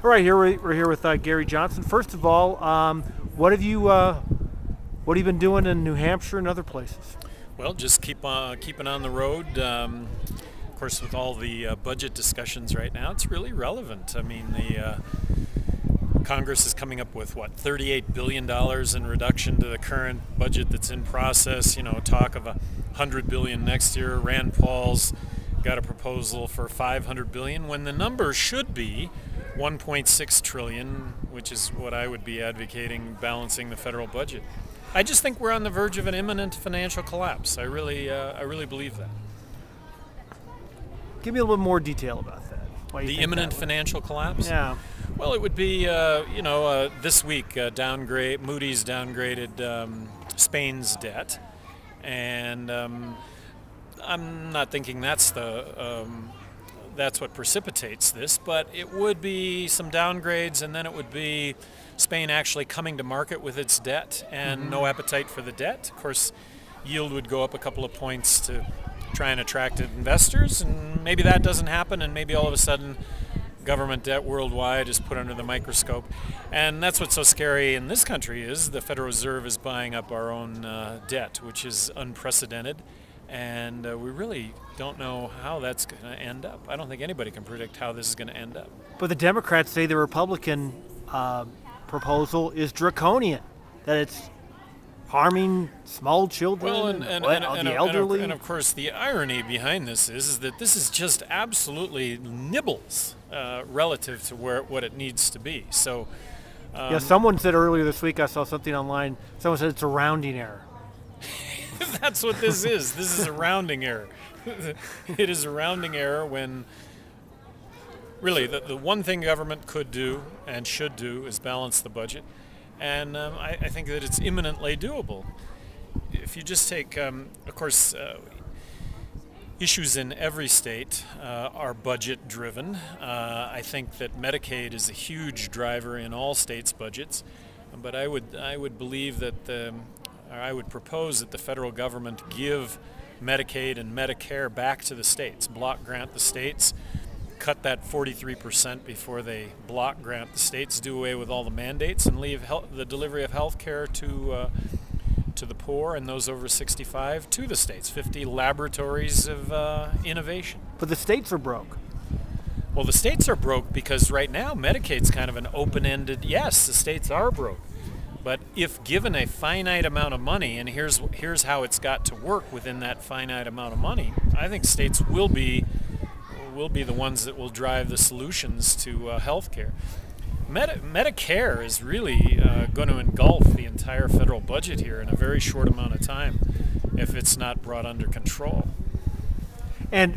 All right, we're here with Gary Johnson. First of all, what have you been doing in New Hampshire and other places? Well, just keeping on the road. Of course, with all the budget discussions right now, it's really relevant. I mean, the Congress is coming up with what, $38 billion in reduction to the current budget that's in process. You know, talk of $100 billion next year. Rand Paul's got a proposal for $500 billion when the number should be $1.6 trillion, which is what I would be advocating, balancing the federal budget. I just think we're on the verge of an imminent financial collapse. I really believe that. Give me a little more detail about that. The imminent financial collapse? Yeah. Well, it would be, this week, Moody's downgraded Spain's debt, and I'm not thinking that's what precipitates this, but it would be some downgrades, and then it would be Spain actually coming to market with its debt and no appetite for the debt. Of course, yield would go up a couple of points to try and attract investors, and maybe that doesn't happen, and maybe all of a sudden government debt worldwide is put under the microscope. And that's what's so scary in this country is the Federal Reserve is buying up our own debt, which is unprecedented. And we really don't know how that's going to end up. I don't think anybody can predict how this is going to end up. But the Democrats say the Republican proposal is draconian, that it's harming small children, the elderly. And of course, the irony behind this is that this is just absolutely nibbles relative to what it needs to be. So, yeah, someone said earlier this week, I saw something online, someone said it's a rounding error. That's what this is. This is a rounding error. It is a rounding error when really the one thing government could do and should do is balance the budget. And I think that it's imminently doable. If you just take, of course, issues in every state are budget driven. I think that Medicaid is a huge driver in all states' budgets, but I would believe that I would propose that the federal government give Medicaid and Medicare back to the states, block grant the states, cut that 43% before they block grant the states, do away with all the mandates, and leave the delivery of health care to the poor and those over 65 to the states, 50 laboratories of innovation. But the states are broke. Well, the states are broke because right now Medicaid's kind of an open-ended, yes, the states are broke. But if given a finite amount of money, and here's how it's got to work within that finite amount of money, I think states will be the ones that will drive the solutions to health care. Medicare is really going to engulf the entire federal budget here in a very short amount of time if it's not brought under control. And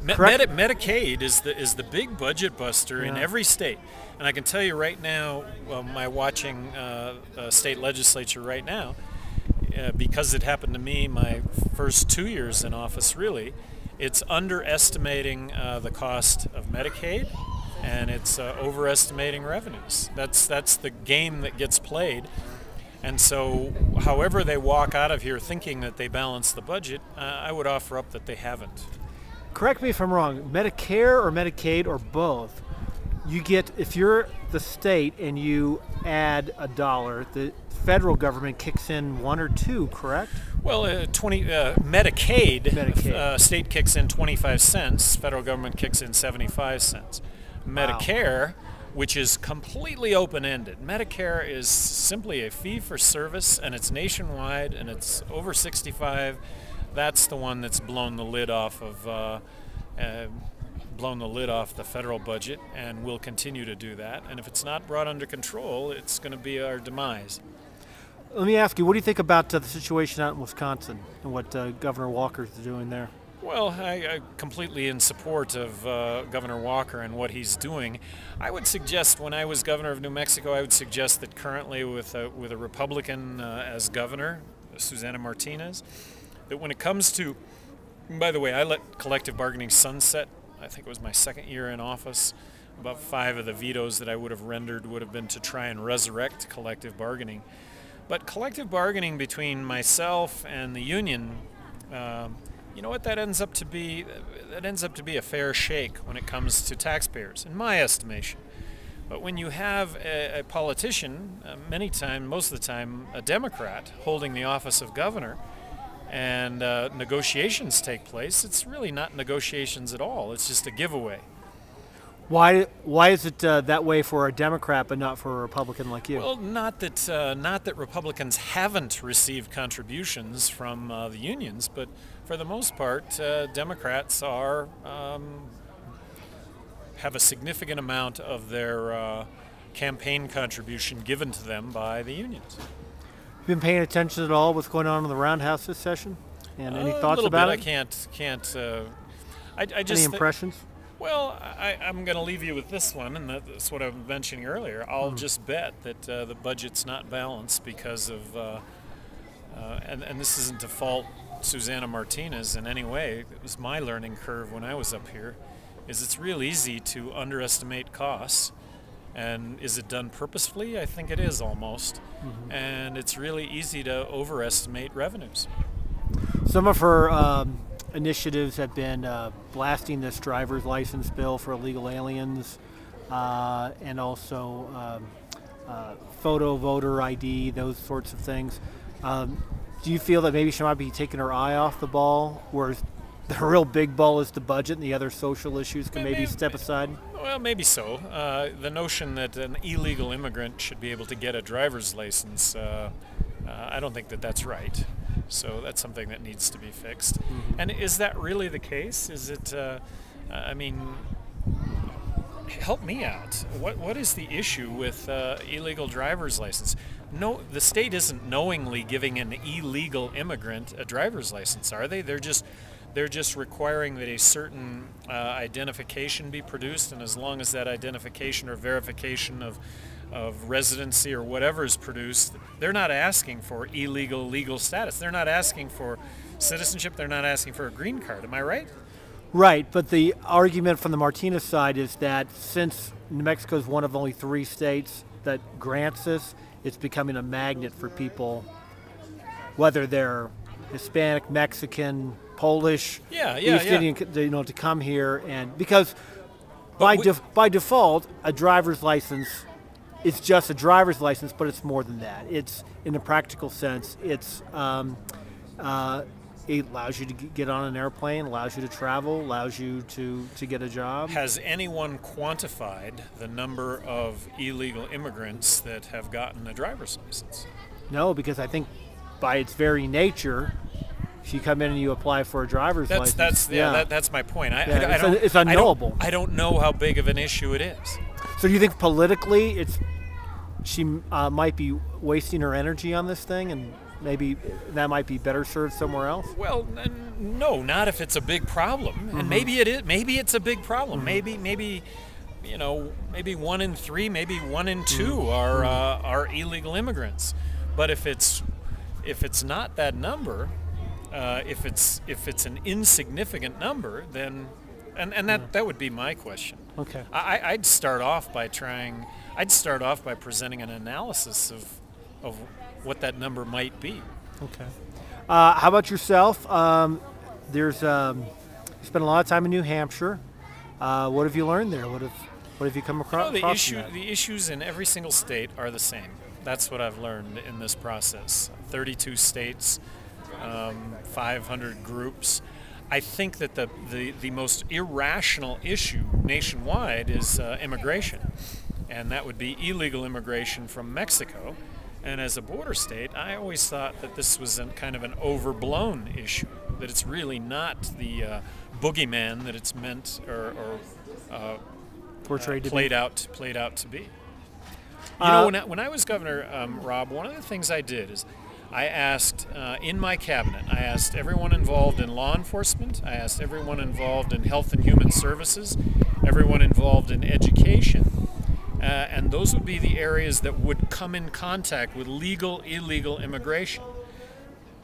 Medicaid is the big budget buster in every state. And I can tell you right now, my watching state legislature right now, because it happened to me my first 2 years in office really, it's underestimating the cost of Medicaid, and it's overestimating revenues. That's the game that gets played. And so however they walk out of here thinking that they balance the budget, I would offer up that they haven't. Correct me if I'm wrong, Medicare or Medicaid or both, you get, if you're the state and you add $1, the federal government kicks in 1 or 2, correct? Well, Medicaid. State kicks in 25 cents, federal government kicks in 75 cents. Medicare, which is completely open-ended. Medicare is simply a fee for service, and it's nationwide, and it's over 65. That's the one that's blown the lid off of the federal budget, and will continue to do that. And if it's not brought under control, it's going to be our demise. Let me ask you, what do you think about the situation out in Wisconsin and what Governor Walker's doing there? Well, I'm completely in support of Governor Walker and what he's doing. I would suggest, when I was governor of New Mexico, I would suggest that currently with a Republican as governor, Susana Martinez, that when it comes to, by the way, I let collective bargaining sunset. I think it was my second year in office. About 5 of the vetoes that I would have rendered would have been to try and resurrect collective bargaining. But collective bargaining between myself and the union, you know what that ends up to be? That ends up to be a fair shake when it comes to taxpayers, in my estimation. But when you have a politician, most of the time, a Democrat, holding the office of governor, and negotiations take place, it's really not negotiations at all. It's just a giveaway. Why is it that way for a Democrat but not for a Republican like you? Well, not that Republicans haven't received contributions from the unions, but for the most part, Democrats have a significant amount of their campaign contribution given to them by the unions. You been paying attention at all what's going on in the Roundhouse this session? And any thoughts a little about bit. it? I just any impressions? Well, I'm going to leave you with this one, and that's what I was mentioning earlier. I'll just bet that the budget's not balanced because of, and this isn't to fault Susana Martinez in any way. It was my learning curve when I was up here. Is it's real easy to underestimate costs, and is it done purposefully? I think it is almost, and it's really easy to overestimate revenues. Some of her initiatives have been blasting this driver's license bill for illegal aliens, and also photo voter ID, those sorts of things. Do you feel that maybe she might be taking her eye off the ball, whereas the real big ball is the budget and the other social issues can maybe step aside? Well, maybe so. The notion that an illegal immigrant should be able to get a driver's license, I don't think that that's right. So that's something that needs to be fixed. And is that really the case? Is it, I mean, help me out. What is the issue with illegal driver's license? No, the state isn't knowingly giving an illegal immigrant a driver's license, are they? They're just requiring that a certain identification be produced, and as long as that identification or verification of residency or whatever is produced, they're not asking for illegal legal status. They're not asking for citizenship. They're not asking for a green card. Am I right? Right, but the argument from the Martinez side is that since New Mexico is one of only 3 states that grants this, it's becoming a magnet for people, whether they're Hispanic, Mexican, Polish, East Indian, to come here, and because by default, a driver's license is just a driver's license, but it's more than that. It's, in a practical sense, it's it allows you to get on an airplane, allows you to travel, allows you to get a job. Has anyone quantified the number of illegal immigrants that have gotten a driver's license? No, because I think by its very nature, if you come in and you apply for a driver's license, that's my point. It's unknowable. I don't know how big of an issue it is. So do you think politically she might be wasting her energy on this thing, and maybe that might be better served somewhere else? Well, no, not if it's a big problem. And maybe it is. Maybe it's a big problem. Maybe 1 in 3, maybe 1 in 2 are illegal immigrants. But if it's not that number, if it's an insignificant number, then that would be my question. Okay. I'd start off by presenting an analysis of what that number might be. Okay. How about yourself? You spent a lot of time in New Hampshire. What have you learned there? What have you come across? The issues in every single state are the same. That's what I've learned in this process. 32 states, 500 groups. I think that the most irrational issue nationwide is immigration, and that would be illegal immigration from Mexico. And as a border state, I always thought that this was kind of an overblown issue, that it's really not the boogeyman that it's meant or portrayed played out to be. You know, when I was governor, Rob, one of the things I did is I asked in my cabinet, I asked everyone involved in law enforcement, I asked everyone involved in health and human services, everyone involved in education, and those would be the areas that would come in contact with legal, illegal immigration.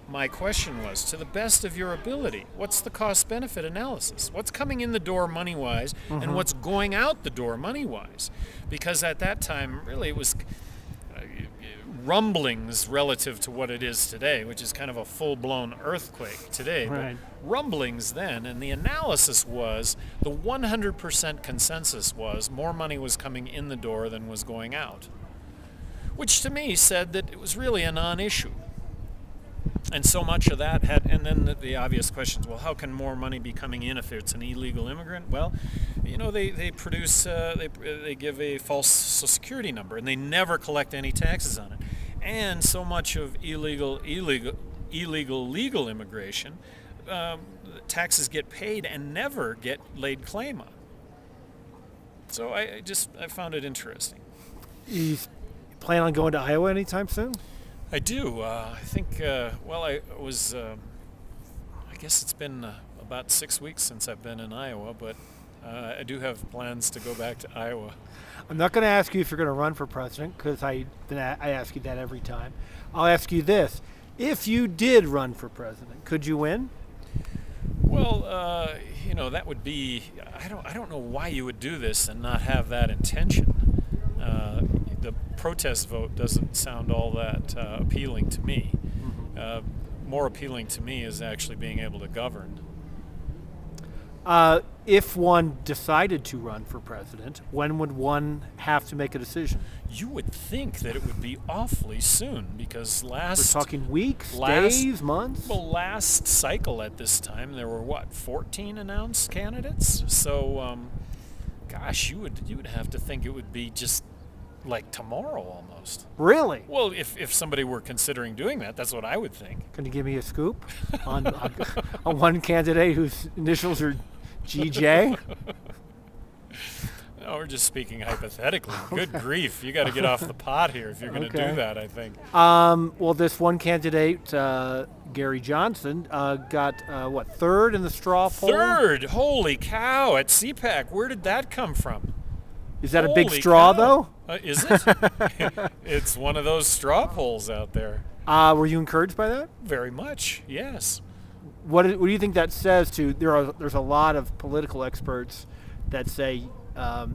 My question was, to the best of your ability, what's the cost-benefit analysis? What's coming in the door money-wise, and what's going out the door money-wise? Because at that time, really, it was rumblings relative to what it is today, which is kind of a full-blown earthquake today. Right. But rumblings then, and the analysis was, the 100% consensus was more money was coming in the door than was going out, which to me said that it was really a non-issue. And so much of that had, and then the obvious questions, well, how can more money be coming in if it's an illegal immigrant? Well, you know, they produce, they give a false Social Security number, and they never collect any taxes on it. And so much of legal immigration, taxes get paid and never get laid claim on. So I found it interesting. You plan on going to Iowa anytime soon? I do. I think, well, I guess it's been about 6 weeks since I've been in Iowa, but I do have plans to go back to Iowa. I'm not going to ask you if you're going to run for president, because I ask you that every time. I'll ask you this. If you did run for president, could you win? Well, you know, that would be, I don't know why you would do this and not have that intention. The protest vote doesn't sound all that appealing to me. More appealing to me is actually being able to govern. If one decided to run for president, when would one have to make a decision? You would think that it would be awfully soon, because We're talking weeks, days, months? Well, last cycle at this time, there were, what, 14 announced candidates? So, gosh, you would have to think it would be just like tomorrow almost. Really? Well, if somebody were considering doing that, that's what I would think. Can you give me a scoop on one candidate whose initials are GJ? No, we're just speaking hypothetically. Good grief, you got to get off the pot here if you're going to do that, I think. Well, this one candidate, Gary Johnson, got, what, third in the straw poll? Third? Holy cow, at CPAC. Where did that come from? Is that a big straw, though? Is it? It's one of those straw polls out there. Were you encouraged by that? Very much, yes. What do you think that says to, there's a lot of political experts that say a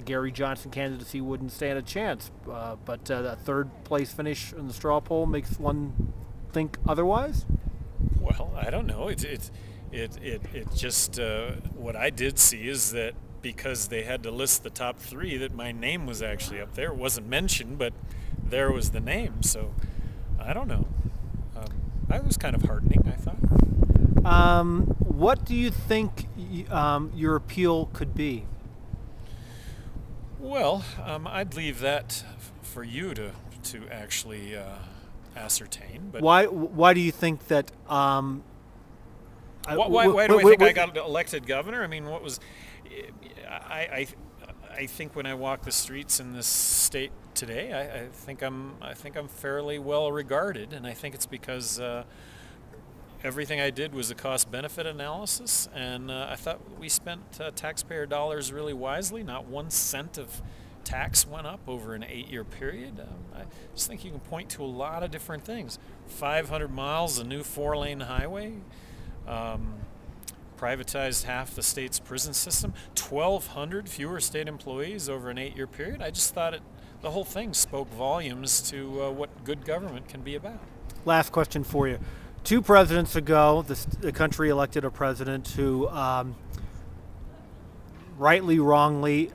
Gary Johnson candidacy wouldn't stand a chance, but a third place finish in the straw poll makes one think otherwise? Well, I don't know. It just, what I did see is that because they had to list the top three, that my name was actually up there. It wasn't mentioned, but there was the name. So I don't know. That was kind of heartening, I thought. What do you think your appeal could be? Well, I'd leave that for you to actually ascertain. But why do you think that? Why do I think I got elected governor? I mean, what was? I think when I walk the streets in this state today, I think I'm fairly well regarded, and I think it's because everything I did was a cost-benefit analysis, and I thought we spent taxpayer dollars really wisely. Not 1 cent of tax went up over an 8-year period. I just think you can point to a lot of different things. 500 miles, a new 4-lane highway. Privatized half the state's prison system, 1,200 fewer state employees over an 8-year period. I just thought the whole thing spoke volumes to what good government can be about. Last question for you. 2 presidents ago, the country elected a president who rightly, wrongly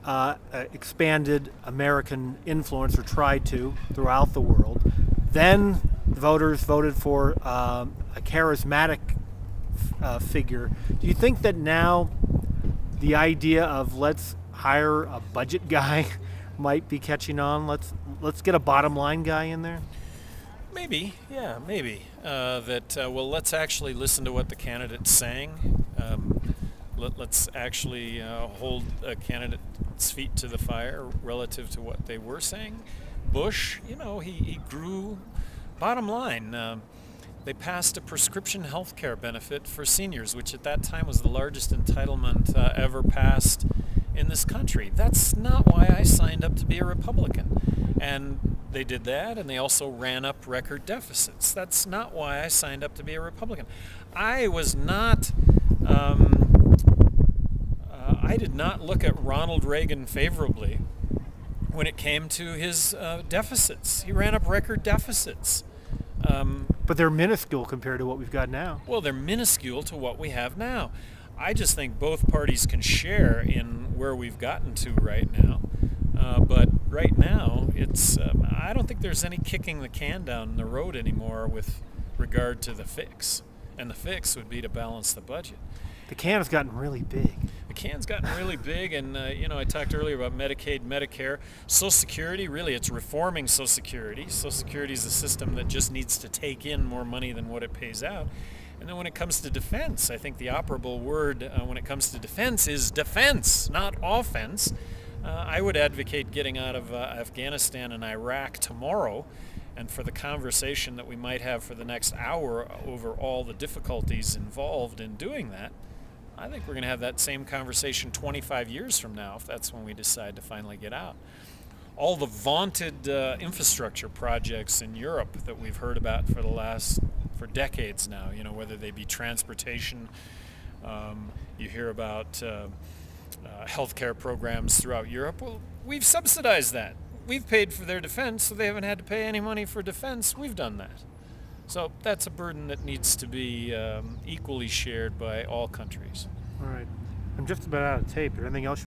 expanded American influence, or tried to, throughout the world. Then the voters voted for a charismatic figure. Do you think that now the idea of let's hire a budget guy might be catching on? Let's get a bottom line guy in there? Maybe, yeah, maybe. Well, let's actually listen to what the candidate's saying. Let's actually hold a candidate's feet to the fire relative to what they were saying. Bush, you know, he grew. Bottom line, they passed a prescription health care benefit for seniors, which at that time was the largest entitlement ever passed in this country. That's not why I signed up to be a Republican. And they did that, and they also ran up record deficits. That's not why I signed up to be a Republican. I was not, I did not look at Ronald Reagan favorably when it came to his deficits. He ran up record deficits. But they're minuscule compared to what we've got now. Well, they're minuscule to what we have now. I just think both parties can share in where we've gotten to right now. But right now, it's I don't think there's any kicking the can down the road anymore with regard to the fix. And the fix would be to balance the budget. The can has gotten really big. The can's gotten really big, and I talked earlier about Medicaid, Medicare, Social Security. Really, it's reforming Social Security. Social Security is a system that just needs to take in more money than what it pays out. And then when it comes to defense, I think the operable word when it comes to defense is defense, not offense. I would advocate getting out of Afghanistan and Iraq tomorrow, and for the conversation that we might have for the next hour over all the difficulties involved in doing that, I think we're going to have that same conversation 25 years from now, if that's when we decide to finally get out. All the vaunted infrastructure projects in Europe that we've heard about for decades now, whether they be transportation, you hear about healthcare programs throughout Europe. Well, we've subsidized that. We've paid for their defense, so they haven't had to pay any money for defense. We've done that. So that's a burden that needs to be equally shared by all countries. All right. I'm just about out of tape. Is there anything else